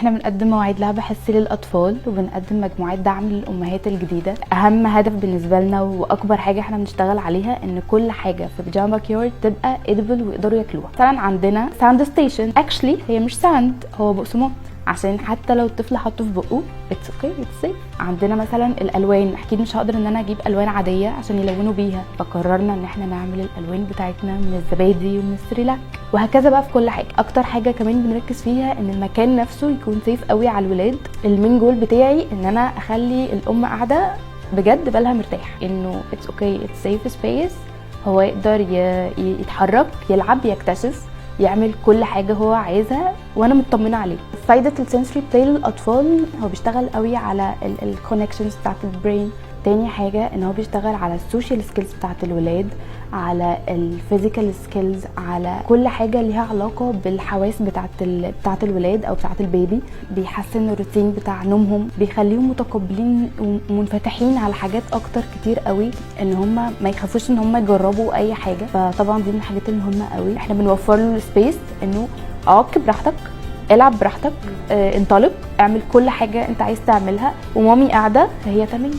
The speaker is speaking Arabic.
احنا بنقدم مواعيد لعب حسي للاطفال وبنقدم مجموعات دعم للامهات الجديده. اهم هدف بالنسبه لنا واكبر حاجه احنا بنشتغل عليها ان كل حاجه في بيجاما باكيارد تبقى ادبل ويقدروا ياكلوها. مثلا عندنا ساند ستيشن، اكشلي هي مش ساند، هو بقسماط، عشان حتى لو الطفل حطه في بقه اتس اوكي اتس سيف. عندنا مثلا الالوان، اكيد مش هقدر ان انا اجيب الوان عاديه عشان يلونوا بيها، فقررنا ان احنا نعمل الالوان بتاعتنا من الزبادي ومن السريلاك، وهكذا بقى في كل حاجه. اكتر حاجه كمان بنركز فيها ان المكان نفسه يكون سيف قوي على الولاد. المين جول بتاعي ان انا اخلي الام قاعده بجد بالها مرتاح، انه اتس اوكي اتس سيف سبيس، هو يقدر يتحرك، يلعب، يكتشف، يعمل كل حاجه هو عايزها وانا مطمنه عليه. فايده السنسوري بلاي للاطفال هو بيشتغل قوي على الكونكشنز بتاعت البرين. تاني حاجه ان هو بيشتغل على السوشيال سكيلز بتاعت الولاد، على الفيزيكال سكيلز، على كل حاجه ليها علاقه بالحواس بتاعت الولاد او بتاعت البيبي. بيحسن الروتين بتاع نومهم، بيخليهم متقبلين ومنفتحين على حاجات اكتر كتير قوي، ان هم ما يخافوش ان هم يجربوا اي حاجه. فطبعا دي من الحاجات المهمه قوي. احنا بنوفر له السبيس انه عك براحتك، العب براحتك، انطلق، اعمل كل حاجه انت عايز تعملها، ومامي قاعده فهي تمام.